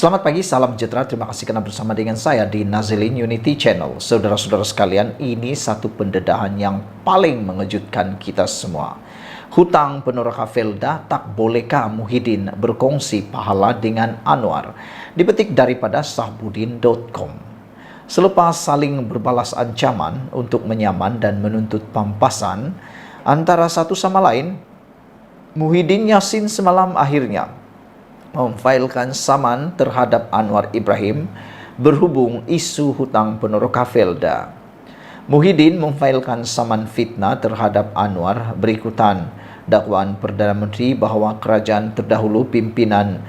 Selamat pagi, salam sejahtera. Terima kasih karena bersama dengan saya di Nazilin Unity Channel. Saudara-saudara sekalian, ini satu pendedahan yang paling mengejutkan kita semua. Hutang Peneraka Felda, tak bolehkah Muhyiddin berkongsi pahala dengan Anwar? Dipetik daripada sahbudin.com. Selepas saling berbalas ancaman untuk menyaman dan menuntut pampasan antara satu sama lain, Muhyiddin Yassin semalam akhirnya memfailkan saman terhadap Anwar Ibrahim berhubung isu hutang Peneraka Felda. Muhyiddin memfailkan saman fitnah terhadap Anwar berikutan dakwaan Perdana Menteri bahawa kerajaan terdahulu pimpinan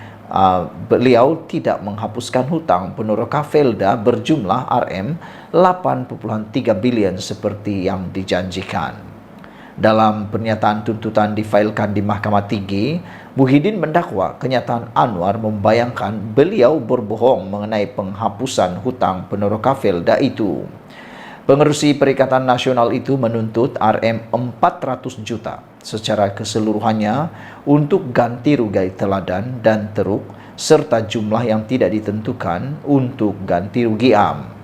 beliau tidak menghapuskan hutang Peneraka Felda berjumlah RM8.3 bilion seperti yang dijanjikan. Dalam pernyataan tuntutan difailkan di Mahkamah Tinggi, Muhyiddin mendakwa kenyataan Anwar membayangkan beliau berbohong mengenai penghapusan hutang Peneraka Felda itu. Pengerusi Perikatan Nasional itu menuntut RM400 juta secara keseluruhannya untuk ganti rugi teladan dan teruk serta jumlah yang tidak ditentukan untuk ganti rugi am.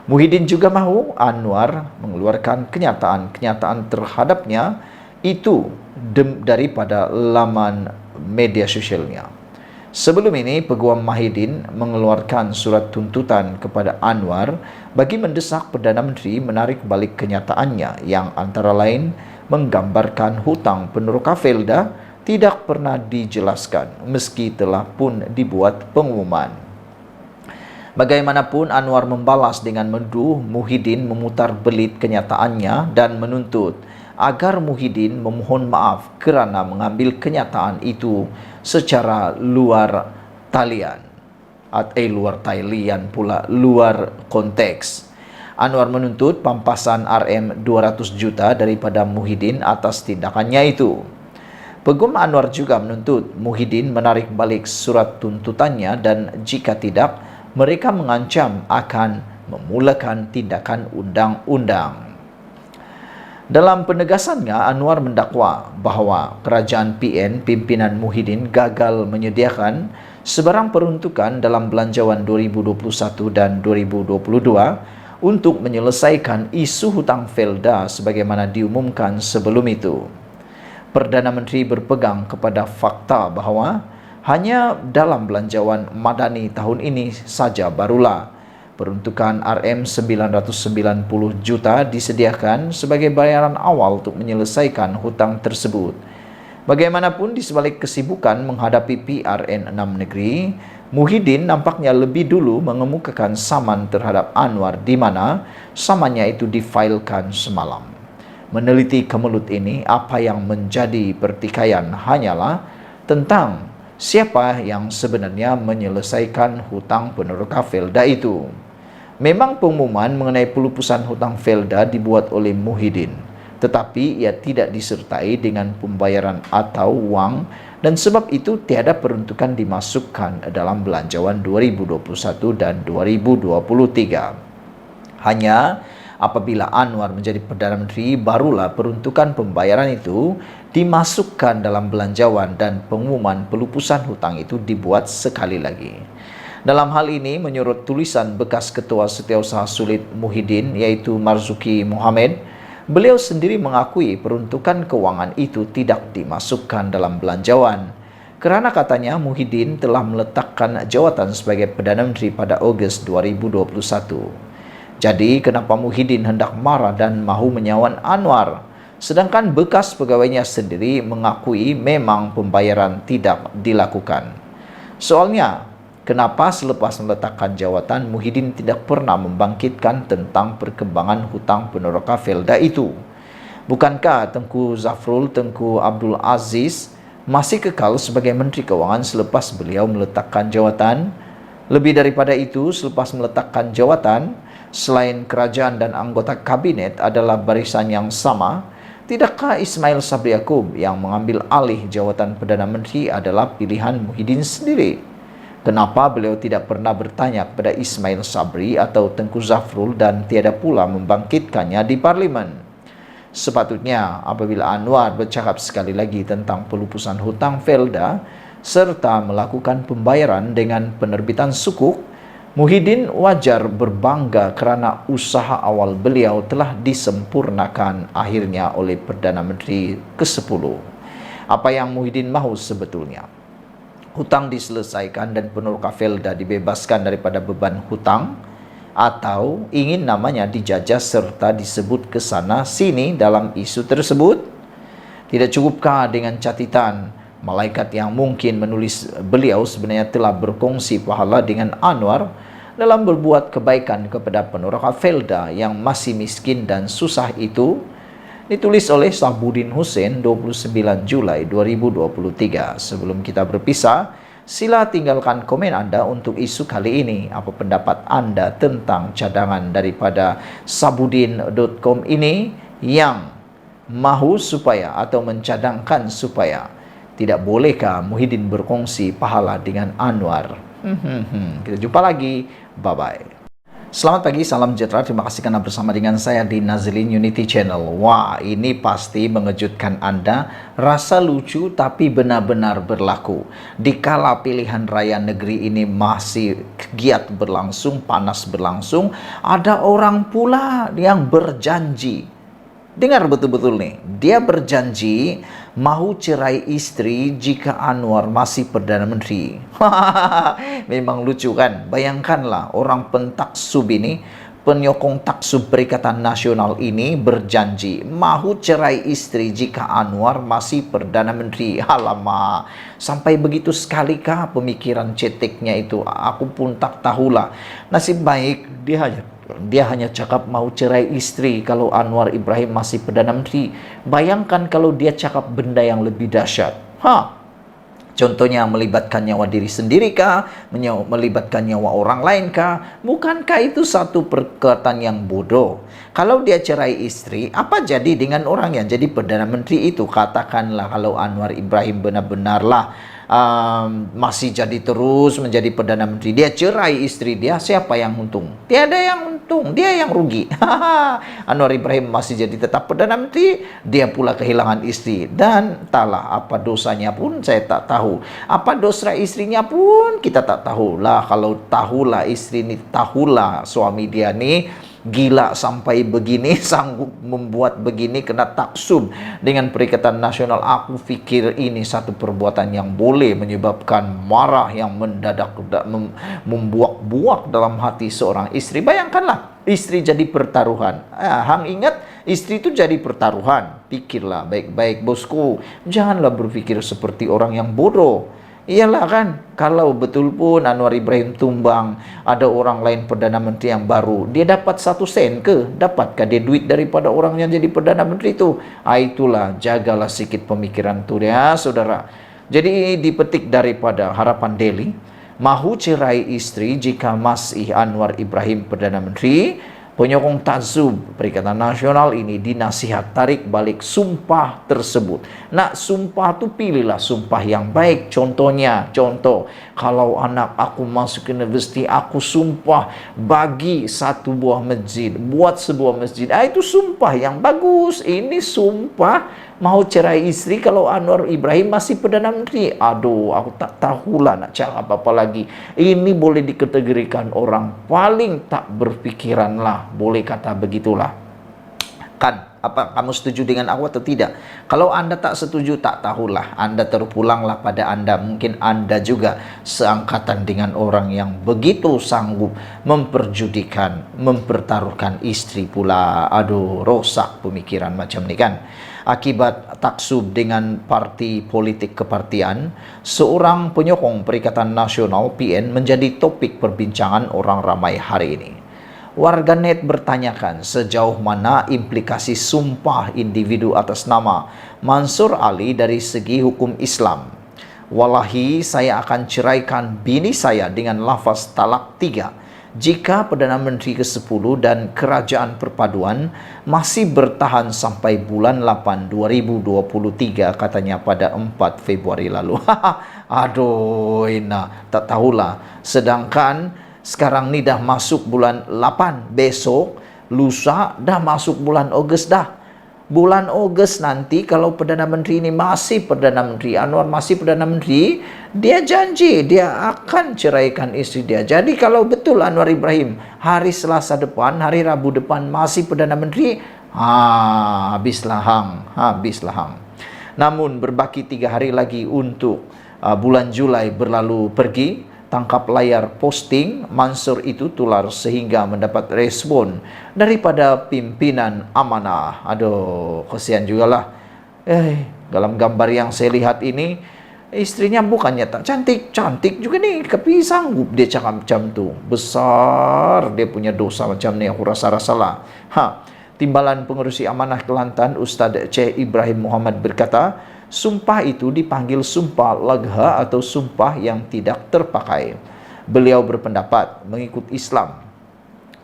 Muhyiddin juga mahu Anwar mengeluarkan kenyataan-kenyataan terhadapnya itu daripada laman media sosialnya. Sebelum ini, Peguam Muhyiddin mengeluarkan surat tuntutan kepada Anwar bagi mendesak Perdana Menteri menarik balik kenyataannya yang antara lain menggambarkan hutang Peneraka Felda tidak pernah dijelaskan meski telah pun dibuat pengumuman. Bagaimanapun, Anwar membalas dengan menuduh Muhyiddin memutar belit kenyataannya dan menuntut agar Muhyiddin memohon maaf kerana mengambil kenyataan itu secara luar konteks. Anwar menuntut pampasan RM200 juta daripada Muhyiddin atas tindakannya itu. Peguam Anwar juga menuntut Muhyiddin menarik balik surat tuntutannya dan jika tidak, mereka mengancam akan memulakan tindakan undang-undang. Dalam penegasannya, Anwar mendakwa bahawa kerajaan PN pimpinan Muhyiddin gagal menyediakan sebarang peruntukan dalam belanjawan 2021 dan 2022 untuk menyelesaikan isu hutang Felda sebagaimana diumumkan sebelum itu. Perdana Menteri berpegang kepada fakta bahawa hanya dalam belanjawan madani tahun ini saja barulah peruntukan RM990 juta disediakan sebagai bayaran awal untuk menyelesaikan hutang tersebut. Bagaimanapun, di sebalik kesibukan menghadapi PRN 6 negeri, Muhyiddin nampaknya lebih dulu mengemukakan saman terhadap Anwar di mana samannya itu difailkan semalam. Meneliti kemelut ini, apa yang menjadi pertikaian hanyalah tentang siapa yang sebenarnya menyelesaikan hutang Peneraka Felda itu. Memang pengumuman mengenai pelupusan hutang Felda dibuat oleh Muhyiddin, tetapi ia tidak disertai dengan pembayaran atau wang dan sebab itu tiada peruntukan dimasukkan dalam belanjawan 2021 dan 2023. Hanya apabila Anwar menjadi Perdana Menteri, barulah peruntukan pembayaran itu dimasukkan dalam belanjawan dan pengumuman pelupusan hutang itu dibuat sekali lagi. Dalam hal ini, menurut tulisan bekas Ketua Setiausaha Sulit Muhyiddin yaitu Marzuki Mohammed, beliau sendiri mengakui peruntukan kewangan itu tidak dimasukkan dalam belanjawan. Kerana katanya Muhyiddin telah meletakkan jawatan sebagai Perdana Menteri pada Ogos 2021. Jadi, kenapa Muhyiddin hendak marah dan mahu menyawan Anwar? Sedangkan bekas pegawainya sendiri mengakui memang pembayaran tidak dilakukan. Soalnya, kenapa selepas meletakkan jawatan, Muhyiddin tidak pernah membangkitkan tentang perkembangan hutang Peneraka Felda itu? Bukankah Tengku Zafrul Tengku Abdul Aziz masih kekal sebagai Menteri Keuangan selepas beliau meletakkan jawatan? Lebih daripada itu, selepas meletakkan jawatan, selain kerajaan dan anggota kabinet adalah barisan yang sama, tidakkah Ismail Sabri Yaakob yang mengambil alih jawatan Perdana Menteri adalah pilihan Muhyiddin sendiri? Kenapa beliau tidak pernah bertanya kepada Ismail Sabri atau Tengku Zafrul dan tiada pula membangkitkannya di Parlimen? Sepatutnya apabila Anwar bercakap sekali lagi tentang pelupusan hutang Felda, serta melakukan pembayaran dengan penerbitan sukuk, Muhyiddin wajar berbangga kerana usaha awal beliau telah disempurnakan akhirnya oleh Perdana Menteri ke-10. Apa yang Muhyiddin mahu sebetulnya? Hutang diselesaikan dan peneroka Felda dibebaskan daripada beban hutang, atau ingin namanya dijajah serta disebut ke sana sini dalam isu tersebut? Tidak cukupkah dengan catatan malaikat yang mungkin menulis beliau sebenarnya telah berkongsi pahala dengan Anwar dalam berbuat kebaikan kepada peneroka Felda yang masih miskin dan susah itu? Ditulis oleh Sahbudin Hussein 29 Julai 2023. Sebelum kita berpisah, sila tinggalkan komen Anda untuk isu kali ini. Apa pendapat Anda tentang cadangan daripada sabudin.com ini yang mahu supaya atau mencadangkan supaya tidak bolehkah Muhyiddin berkongsi pahala dengan Anwar? Kita jumpa lagi. Bye-bye. Selamat pagi, salam sejahtera. Terima kasih karena bersama dengan saya di Nazilin Unity Channel. Wah, ini pasti mengejutkan Anda. Rasa lucu tapi benar-benar berlaku. Dikala pilihan raya negeri ini masih giat berlangsung, panas berlangsung, ada orang pula yang berjanji. Dengar betul-betul nih, dia berjanji mahu cerai istri jika Anwar masih Perdana Menteri. Memang lucu kan? Bayangkanlah orang pentaksub ini, penyokong taksub Perikatan Nasional ini berjanji mahu cerai istri jika Anwar masih Perdana Menteri. Alamak, sampai begitu sekalikah pemikiran ceteknya itu? Aku pun tak tahulah. Nasib baik dia hanya cakap mau cerai istri kalau Anwar Ibrahim masih Perdana Menteri. Bayangkan kalau dia cakap benda yang lebih dahsyat. Contohnya melibatkan nyawa diri sendiri kah? Melibatkan nyawa orang lain kah? Bukankah itu satu perkataan yang bodoh? Kalau dia cerai istri, apa jadi dengan orang yang jadi Perdana Menteri itu? Katakanlah kalau Anwar Ibrahim benar-benarlah masih jadi terus menjadi Perdana Menteri, dia cerai istri dia, siapa yang untung? Tiada yang untung, dia yang rugi. Anwar Ibrahim masih jadi tetap Perdana Menteri, dia pula kehilangan istri. Dan entahlah apa dosanya pun saya tak tahu, apa dosa istrinya pun kita tak tahu lah. Kalau tahulah istri ni, tahulah suami dia ni gila sampai begini, sanggup membuat begini, kena taksub dengan Perikatan Nasional. Aku fikir ini satu perbuatan yang boleh menyebabkan marah yang mendadak membuak-buak dalam hati seorang istri. Bayangkanlah, istri jadi pertaruhan. Hang ingat, istri itu jadi pertaruhan. Pikirlah baik-baik bosku, janganlah berpikir seperti orang yang bodoh. Iyalah kan, kalau betul pun Anwar Ibrahim tumbang, ada orang lain Perdana Menteri yang baru, dia dapat 1 sen ke? Dapatkah dia duit daripada orang yang jadi Perdana Menteri itu? Itulah, jagalah sikit pemikiran tu ya saudara. Jadi dipetik daripada Harapan Daily, mahu cerai istri jika masih Anwar Ibrahim Perdana Menteri. Penyokong taksub Perikatan Nasional ini dinasihat tarik balik sumpah tersebut. Nak sumpah tu pilihlah sumpah yang baik. Contohnya, kalau anak aku masuk universiti, aku sumpah bagi satu buah masjid, buat sebuah masjid. Itu sumpah yang bagus. Ini sumpah mau cerai istri kalau Anwar Ibrahim masih Perdana Menteri. Aduh, aku tak tahulah nak cakap apa lagi. Ini boleh dikategorikan orang paling tak berpikiran lah, boleh kata begitulah. Kan, apa kamu setuju dengan aku atau tidak? Kalau Anda tak setuju, tak tahulah. Anda terpulanglah pada Anda. Mungkin Anda juga seangkatan dengan orang yang begitu sanggup memperjudikan, mempertaruhkan istri pula. Aduh, rosak pemikiran macam ni kan. Akibat taksub dengan parti politik kepartian, seorang penyokong Perikatan Nasional PN menjadi topik perbincangan orang ramai hari ini. Warganet bertanyakan sejauh mana implikasi sumpah individu atas nama Mansur Ali dari segi hukum Islam. Wallahi, saya akan ceraikan bini saya dengan lafaz talak 3 jika Perdana Menteri ke-10 dan Kerajaan Perpaduan masih bertahan sampai bulan 8 2023, katanya pada 4 Februari lalu. Aduh, tak tahulah. Sedangkan sekarang ni dah masuk bulan 8, besok lusa dah masuk bulan Ogos dah. bulan Ogos nanti kalau Perdana Menteri ini masih Perdana Menteri, Anwar masih Perdana Menteri, dia janji dia akan ceraikan istri dia. Jadi kalau betul Anwar Ibrahim hari Selasa depan, hari Rabu depan masih Perdana Menteri, habislah hang. Namun berbaki 3 hari lagi untuk bulan Julai berlalu pergi, tangkap layar posting Mansur itu tular sehingga mendapat respon daripada pimpinan amanah. Aduh, kesian jugalah. Dalam gambar yang saya lihat ini, istrinya bukannya tak cantik juga nih, tapi sanggup dia cakap macam tu. Besar dia punya dosa macam ni, aku rasa-rasalah. Timbalan Pengerusi Amanah Kelantan Ustaz Cik Ibrahim Muhammad berkata, sumpah itu dipanggil sumpah lagha atau sumpah yang tidak terpakai. Beliau berpendapat mengikut Islam,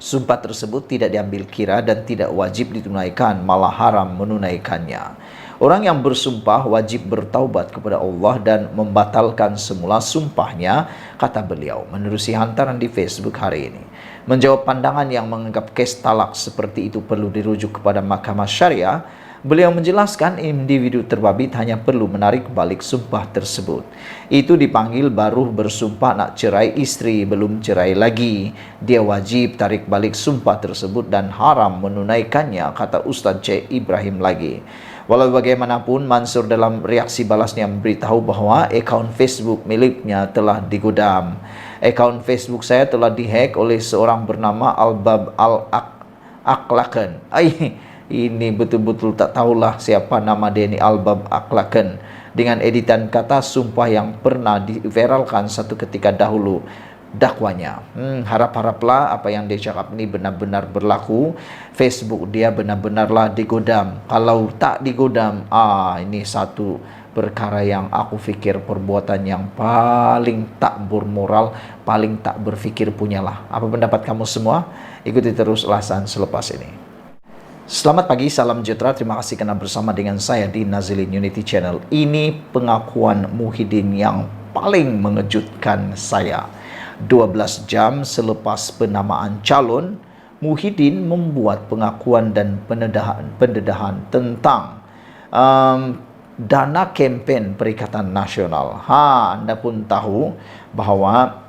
sumpah tersebut tidak diambil kira dan tidak wajib ditunaikan, malah haram menunaikannya. Orang yang bersumpah wajib bertaubat kepada Allah dan membatalkan semula sumpahnya, kata beliau menerusi hantaran di Facebook hari ini. Menjawab pandangan yang menganggap kes talak seperti itu perlu dirujuk kepada Mahkamah Syariah, beliau menjelaskan individu terbabit hanya perlu menarik balik sumpah tersebut. Itu dipanggil baru bersumpah nak cerai istri, belum cerai lagi. Dia wajib tarik balik sumpah tersebut dan haram menunaikannya, kata Ustaz Cik Ibrahim lagi. Walau bagaimanapun, Mansur dalam reaksi balasnya memberitahu bahwa akaun Facebook miliknya telah digodam. Akaun Facebook saya telah dihack oleh seorang bernama Albab Al-Aklakan. Ini betul-betul tak tahulah siapa nama dia ni, Albab Aklakan, dengan editan kata sumpah yang pernah diviralkan satu ketika dahulu dakwanya. Harap-haraplah apa yang dia cakap ini benar-benar berlaku. Facebook dia benar-benarlah digodam. Kalau tak digodam, ini satu perkara yang aku fikir perbuatan yang paling tak bermoral, paling tak berfikir punyalah. Apa pendapat kamu semua? Ikuti terus ulasan selepas ini. Selamat pagi, salam sejahtera. Terima kasih kerana bersama dengan saya di Nazilin Unity Channel. Ini pengakuan Muhyiddin yang paling mengejutkan saya. 12 jam selepas penamaan calon, Muhyiddin membuat pengakuan dan pendedahan tentang dana kempen Perikatan Nasional. Anda pun tahu bahawa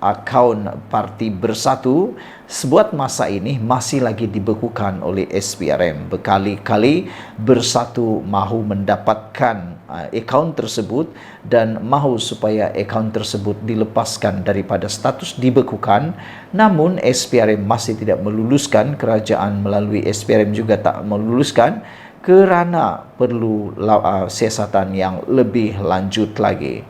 akaun Parti Bersatu sebuat masa ini masih lagi dibekukan oleh SPRM. Berkali-kali Bersatu mahu mendapatkan akaun tersebut dan mahu supaya akaun tersebut dilepaskan daripada status dibekukan. Namun SPRM masih tidak meluluskan, kerajaan melalui SPRM juga tak meluluskan kerana perlu siasatan yang lebih lanjut lagi.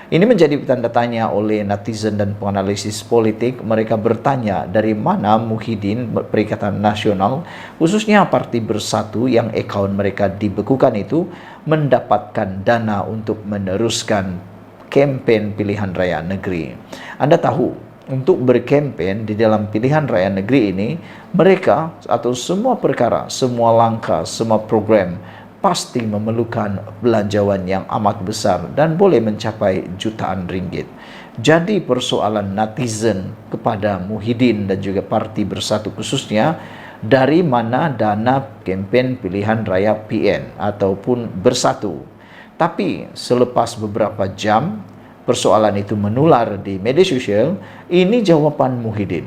Ini menjadi tanda tanya oleh netizen dan penganalisis politik. Mereka bertanya dari mana Muhyiddin Perikatan Nasional, khususnya Parti Bersatu yang akaun mereka dibekukan itu, mendapatkan dana untuk meneruskan kempen pilihan raya negeri. Anda tahu, untuk berkempen di dalam pilihan raya negeri ini, mereka atau semua perkara, semua langkah, semua program pasti memerlukan belanjawan yang amat besar dan boleh mencapai jutaan ringgit. Jadi persoalan netizen kepada Muhyiddin dan juga Parti Bersatu khususnya, dari mana dana kempen pilihan raya PN ataupun Bersatu. Tapi selepas beberapa jam persoalan itu menular di media sosial, ini jawapan Muhyiddin.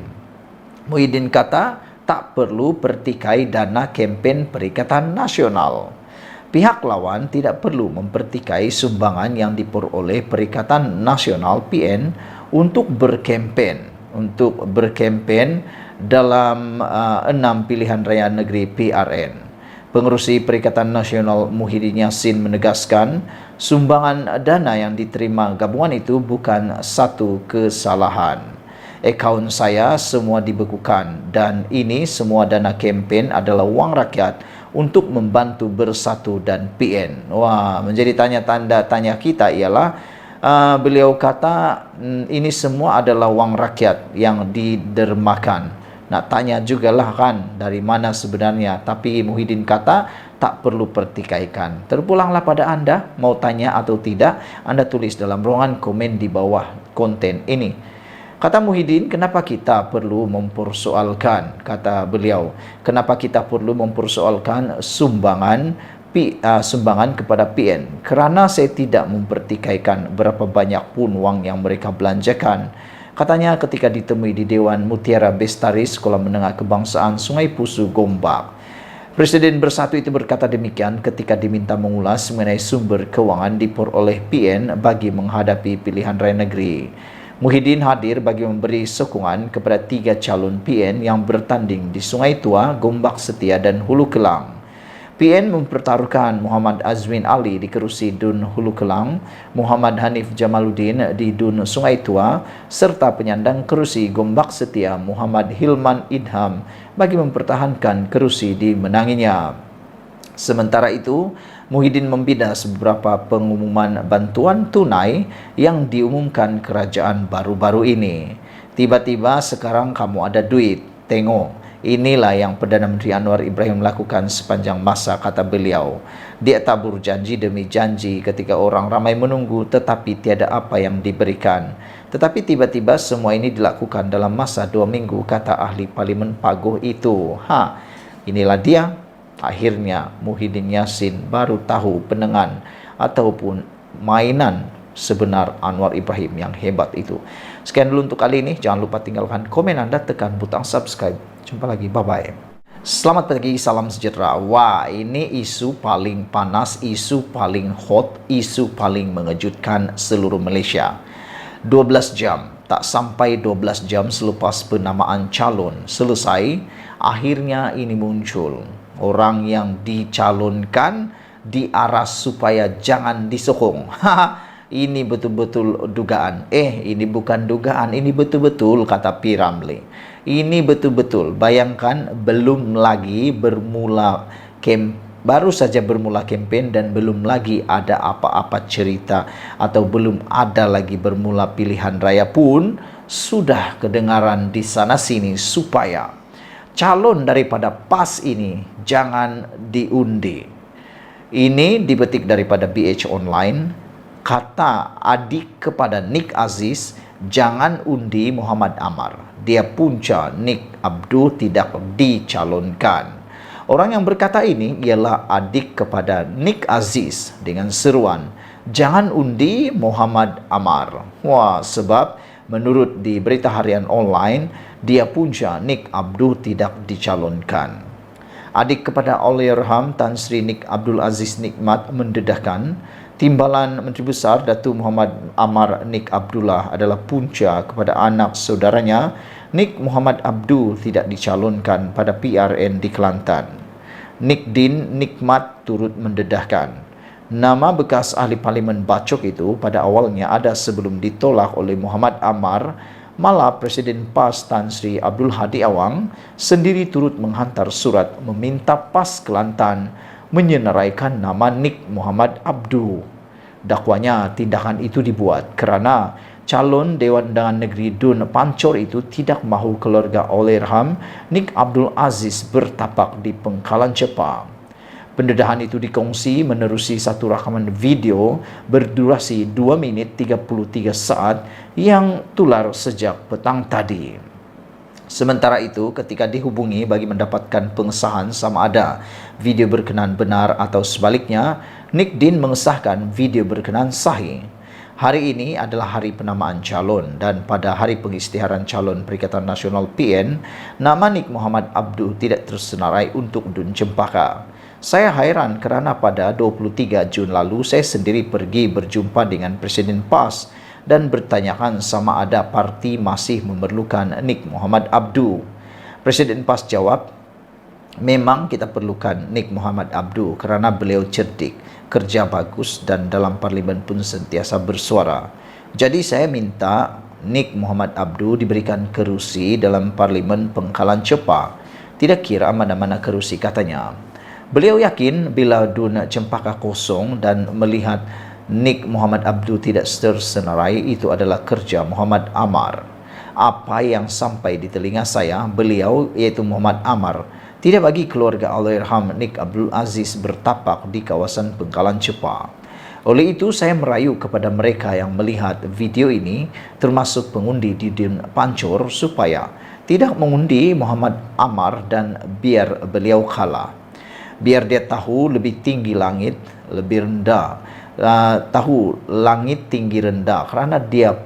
Muhyiddin kata tak perlu pertikai dana kempen Perikatan Nasional. Pihak lawan tidak perlu mempertikai sumbangan yang diperoleh Perikatan Nasional PN untuk berkempen dalam 6 pilihan raya negeri PRN. Pengerusi Perikatan Nasional Muhyiddin Yassin menegaskan sumbangan dana yang diterima gabungan itu bukan satu kesalahan. Akaun saya semua dibekukan dan ini semua dana kempen adalah wang rakyat untuk membantu Bersatu dan PN. Menjadi tanda tanya kita ialah beliau kata ini semua adalah wang rakyat yang didermakan. Nak tanya jugalah kan dari mana sebenarnya, tapi Muhyiddin kata tak perlu pertikaikan. Terpulanglah pada anda, mau tanya atau tidak, anda tulis dalam ruangan komen di bawah konten ini. Kata Muhyiddin, kenapa kita perlu mempersoalkan, kata beliau, kenapa kita perlu mempersoalkan sumbangan kepada PN? Kerana saya tidak mempertikaikan berapa banyak pun wang yang mereka belanjakan. Katanya ketika ditemui di Dewan Mutiara Bestari Sekolah Menengah Kebangsaan Sungai Pusu, Gombak. Presiden Bersatu itu berkata demikian ketika diminta mengulas mengenai sumber kewangan diperoleh PN bagi menghadapi pilihan raya negeri. Muhyiddin hadir bagi memberi sokongan kepada 3 calon PN yang bertanding di Sungai Tua, Gombak Setia dan Hulu Kelang. PN mempertaruhkan Muhammad Azmin Ali di kerusi Dun Hulu Kelang, Muhammad Hanif Jamaluddin di Dun Sungai Tua, serta penyandang kerusi Gombak Setia Muhammad Hilman Idham bagi mempertahankan kerusi dimenanginya. Sementara itu, Muhyiddin membidas beberapa pengumuman bantuan tunai yang diumumkan kerajaan baru-baru ini. Tiba-tiba sekarang kamu ada duit, tengok. Inilah yang Perdana Menteri Anwar Ibrahim lakukan sepanjang masa, kata beliau. Dia tabur janji demi janji ketika orang ramai menunggu tetapi tiada apa yang diberikan. Tetapi tiba-tiba semua ini dilakukan dalam masa 2 minggu, kata ahli Parlimen Paguh itu. Inilah dia. Akhirnya Muhyiddin Yassin baru tahu penengan ataupun mainan sebenar Anwar Ibrahim yang hebat itu. Sekian dulu untuk kali ini. Jangan lupa tinggalkan komen Anda, tekan butang subscribe. Jumpa lagi, bye-bye. Selamat pagi, salam sejahtera. Wah, ini isu paling panas, isu paling hot, isu paling mengejutkan seluruh Malaysia. 12 jam, tak sampai 12 jam selepas penamaan calon selesai, akhirnya ini muncul. Orang yang dicalonkan diaras supaya jangan disokong. Ini betul-betul dugaan. Ini bukan dugaan, ini betul-betul, kata P. Ramlee. Ini betul-betul. Bayangkan baru saja bermula kempen dan belum lagi ada apa-apa cerita atau belum ada lagi bermula pilihan raya pun sudah kedengaran di sana-sini supaya calon daripada PAS ini jangan diundi. Ini dipetik daripada BH Online. Kata adik kepada Nik Aziz, jangan undi Muhammad Amar. Dia punca Nik Abdul tidak dicalonkan. Orang yang berkata ini ialah adik kepada Nik Aziz dengan seruan, jangan undi Muhammad Amar. Wah, sebab menurut di berita harian online, dia punca Nik Abdul tidak dicalonkan. Adik kepada Allahyarham Tan Sri Nik Abdul Aziz Nikmat mendedahkan, timbalan Menteri Besar Datuk Muhammad Amar Nik Abdullah adalah punca kepada anak saudaranya Nik Muhammad Abdul tidak dicalonkan pada PRN di Kelantan. Nik Din Nikmat turut mendedahkan, nama bekas ahli Parlimen Bacok itu pada awalnya ada sebelum ditolak oleh Muhammad Amar. Malah Presiden PAS Tan Sri Abdul Hadi Awang sendiri turut menghantar surat meminta PAS Kelantan menyenaraikan nama Nik Muhammad Abdul. Dakwanya tindakan itu dibuat kerana calon Dewan Undangan Negeri Dun Pancor itu tidak mahu keluarga Allahyarham Nik Abdul Aziz bertapak di Pengkalan Cepa. Pendedahan itu dikongsi menerusi satu rakaman video berdurasi 2 minit 33 saat yang tular sejak petang tadi. Sementara itu, ketika dihubungi bagi mendapatkan pengesahan sama ada video berkenan benar atau sebaliknya, Nik Din mengesahkan video berkenan sahih. Hari ini adalah hari penamaan calon dan pada hari pengisytiharan calon Perikatan Nasional PN, nama Nik Muhammad Abdul tidak tersenarai untuk Dun Cempaka. Saya hairan kerana pada 23 Jun lalu saya sendiri pergi berjumpa dengan Presiden PAS dan bertanyakan sama ada parti masih memerlukan Nik Muhammad Abdul. Presiden PAS jawab, memang kita perlukan Nik Muhammad Abdul kerana beliau cerdik, kerja bagus dan dalam Parlimen pun sentiasa bersuara. Jadi saya minta Nik Muhammad Abdul diberikan kerusi dalam Parlimen Pengkalan Cepa. Tidak kira mana-mana kerusi, katanya. Beliau yakin bila Dun Cempaka kosong dan melihat Nik Muhammad Abdul tidak tersenarai itu adalah kerja Muhammad Amar. Apa yang sampai di telinga saya, beliau iaitu Muhammad Amar tidak bagi keluarga Allahyarham Nik Abdul Aziz bertapak di kawasan Pengkalan Cepa. Oleh itu, saya merayu kepada mereka yang melihat video ini, termasuk pengundi di Dun Pancur, supaya tidak mengundi Muhammad Ammar dan biar beliau kalah. Biar dia tahu lebih tinggi langit, lebih rendah. Tahu langit tinggi rendah, karena dia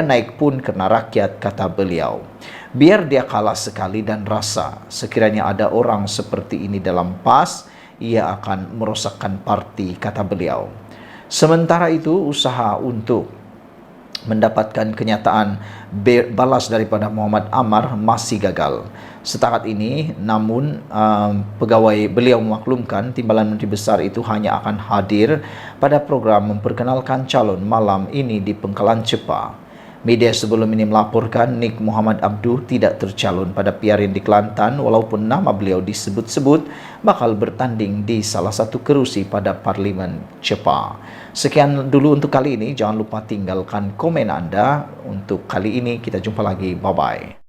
naik pun karena rakyat, kata beliau. Biar dia kalah sekali dan rasa sekiranya ada orang seperti ini dalam PAS, ia akan merosakkan parti, kata beliau. Sementara itu, usaha untuk mendapatkan kenyataan balas daripada Muhammad Ammar masih gagal. Setakat ini, namun pegawai beliau memaklumkan Timbalan Menteri Besar itu hanya akan hadir pada program memperkenalkan calon malam ini di Pengkalan Cepa. Media sebelum ini melaporkan Nik Muhammad Abduh tidak tercalon pada PRN di Kelantan, walaupun nama beliau disebut-sebut bakal bertanding di salah satu kerusi pada Parlimen Cepa. Sekian dulu untuk kali ini, jangan lupa tinggalkan komen Anda. Untuk kali ini kita jumpa lagi, bye-bye.